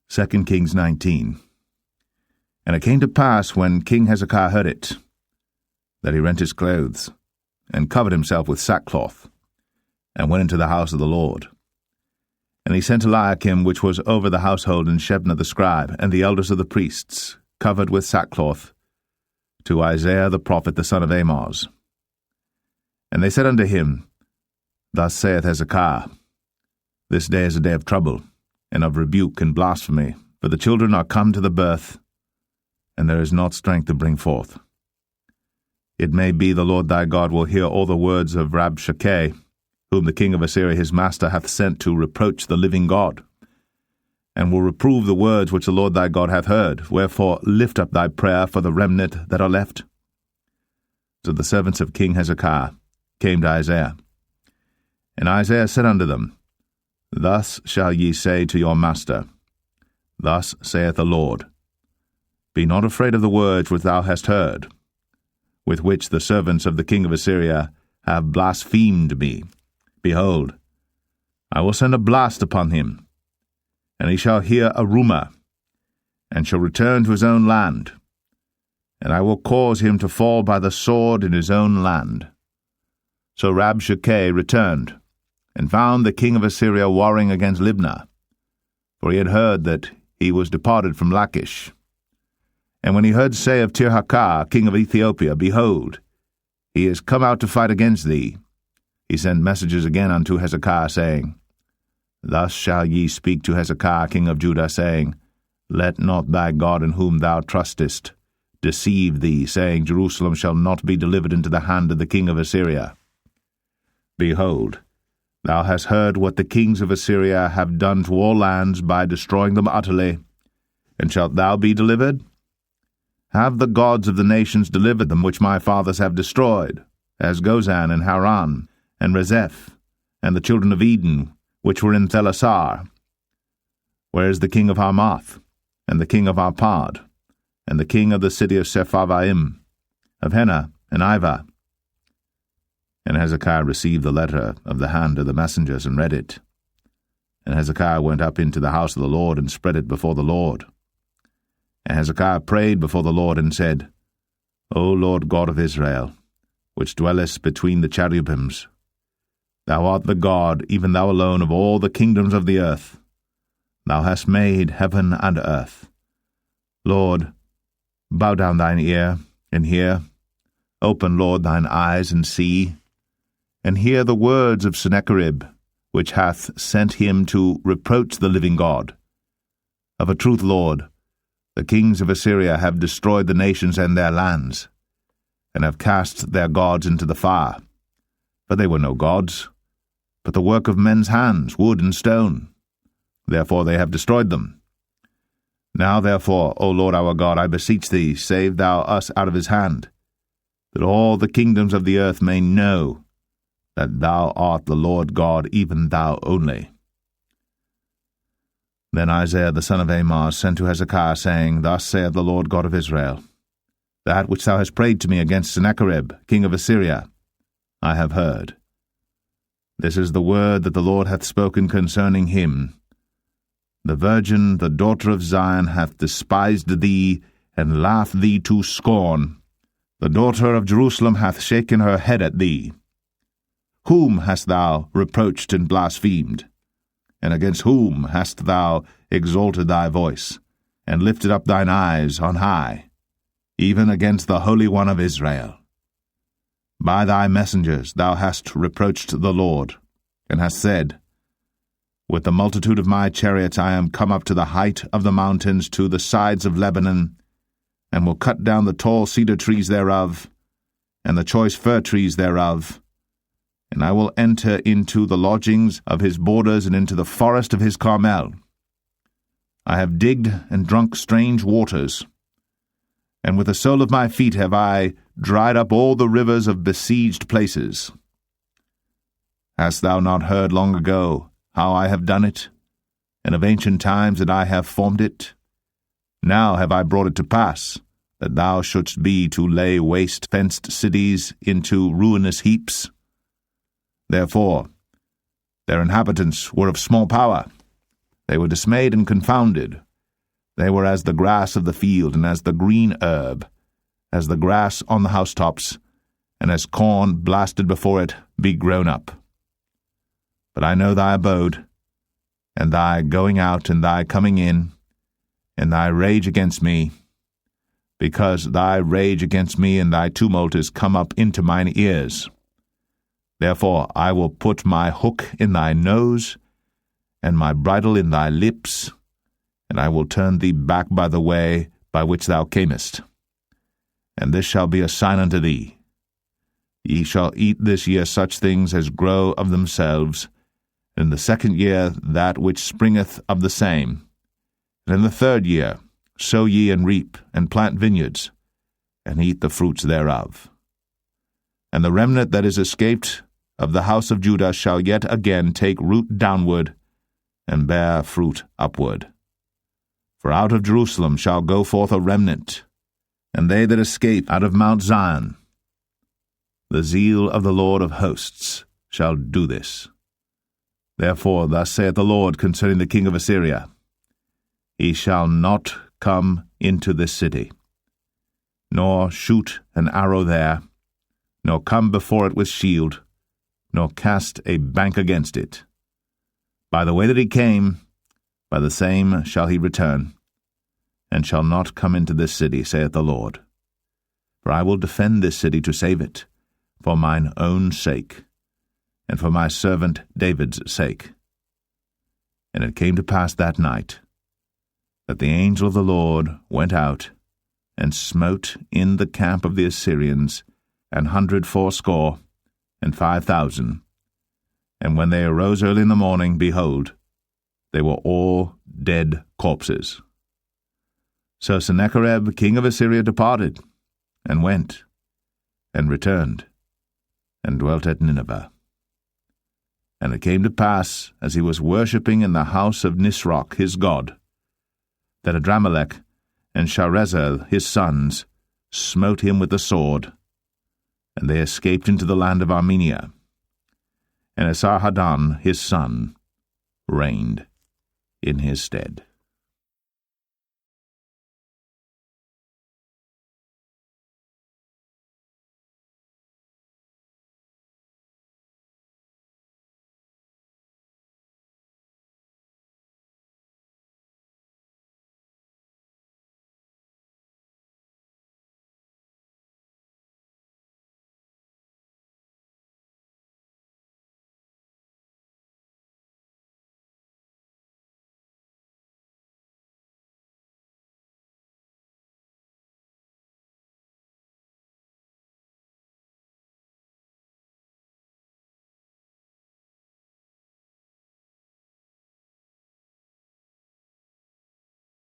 2 Kings 19. And it came to pass, when King Hezekiah heard it, that he rent his clothes, and covered himself with sackcloth, and went into the house of the Lord. And he sent Eliakim, which was over the household, and Shebna the scribe, and the elders of the priests, covered with sackcloth, to Isaiah the prophet, the son of Amoz. And they said unto him, Thus saith Hezekiah, This day is a day of trouble, and of rebuke and blasphemy, for the children are come to the birth, and there is not strength to bring forth. It may be the Lord thy God will hear all the words of Rabshakeh, whom the king of Assyria his master hath sent to reproach the living God, and will reprove the words which the Lord thy God hath heard. Wherefore lift up thy prayer for the remnant that are left. So the servants of King Hezekiah came to Isaiah. And Isaiah said unto them, Thus shall ye say to your master, Thus saith the Lord, Be not afraid of the words which thou hast heard, with which the servants of the king of Assyria have blasphemed me. Behold, I will send a blast upon him, and he shall hear a rumour, and shall return to his own land, and I will cause him to fall by the sword in his own land. So Rabshakeh returned, and found the king of Assyria warring against Libnah, for he had heard that he was departed from Lachish. And when he heard say of Tirhakah, king of Ethiopia, Behold, he is come out to fight against thee, he sent messages again unto Hezekiah, saying, Thus shall ye speak to Hezekiah king of Judah, saying, Let not thy God in whom thou trustest deceive thee, saying, Jerusalem shall not be delivered into the hand of the king of Assyria. Behold, thou hast heard what the kings of Assyria have done to all lands by destroying them utterly, and shalt thou be delivered? Have the gods of the nations delivered them which my fathers have destroyed, as Gozan and Haran, and Rezeph, and the children of Eden, which were in Thelasar? Where is the king of Hamath, and the king of Arpad, and the king of the city of Sepharvaim, of Hena and Ivah? And Hezekiah received the letter of the hand of the messengers, and read it. And Hezekiah went up into the house of the Lord, and spread it before the Lord. And Hezekiah prayed before the Lord, and said, O Lord God of Israel, which dwellest between the cherubims, thou art the God, even thou alone, of all the kingdoms of the earth. Thou hast made heaven and earth. Lord, bow down thine ear, and hear. Open, Lord, thine eyes, and see. And hear the words of Sennacherib, which hath sent him to reproach the living God. Of a truth, Lord, the kings of Assyria have destroyed the nations and their lands, and have cast their gods into the fire. For they were no gods, but the work of men's hands, wood and stone. Therefore they have destroyed them. Now therefore, O Lord our God, I beseech thee, save thou us out of his hand, that all the kingdoms of the earth may know that thou art the Lord God, even thou only. Then Isaiah the son of Amoz sent to Hezekiah, saying, Thus saith the Lord God of Israel, That which thou hast prayed to me against Sennacherib, king of Assyria, I have heard. This is the word that the Lord hath spoken concerning him. The virgin, the daughter of Zion, hath despised thee, and laughed thee to scorn. The daughter of Jerusalem hath shaken her head at thee. Whom hast thou reproached and blasphemed? And against whom hast thou exalted thy voice, and lifted up thine eyes on high, even against the Holy One of Israel? By thy messengers thou hast reproached the Lord, and hast said, With the multitude of my chariots I am come up to the height of the mountains, to the sides of Lebanon, and will cut down the tall cedar trees thereof, and the choice fir trees thereof, and I will enter into the lodgings of his borders, and into the forest of his Carmel. I have digged and drunk strange waters, and with the sole of my feet have I dried up all the rivers of besieged places. Hast thou not heard long ago how I have done it, and of ancient times that I have formed it? Now have I brought it to pass, that thou shouldst be to lay waste fenced cities into ruinous heaps. Therefore their inhabitants were of small power. They were dismayed and confounded, They were as the grass of the field, and as the green herb, as the grass on the housetops, and as corn blasted before it be grown up. But I know thy abode, and thy going out and thy coming in, and thy rage against me, because thy rage against me and thy tumult is come up into mine ears. Therefore I will put my hook in thy nose, and my bridle in thy lips, and I will turn thee back by the way by which thou camest. And this shall be a sign unto thee. Ye shall eat this year such things as grow of themselves, and in the second year that which springeth of the same. And in the third year sow ye and reap, and plant vineyards, and eat the fruits thereof. And the remnant that is escaped of the house of Judah shall yet again take root downward, and bear fruit upward. For out of Jerusalem shall go forth a remnant, and they that escape out of Mount Zion. The zeal of the Lord of hosts shall do this. Therefore thus saith the Lord concerning the king of Assyria, He shall not come into this city, nor shoot an arrow there, nor come before it with shield, nor cast a bank against it. By the way that he came, by the same shall he return, and shall not come into this city, saith the Lord. For I will defend this city to save it, for mine own sake, and for my servant David's sake. And it came to pass that night, that the angel of the Lord went out, and smote in the camp of the Assyrians 180 and 5,000. And when they arose early in the morning, behold, they were all dead corpses. So Sennacherib king of Assyria departed, and went, and returned, and dwelt at Nineveh. And it came to pass, as he was worshipping in the house of Nisroch his god, that Adramelech and Sharezer his sons smote him with the sword, and they escaped into the land of Armenia. And Esarhaddon his son reigned in his stead.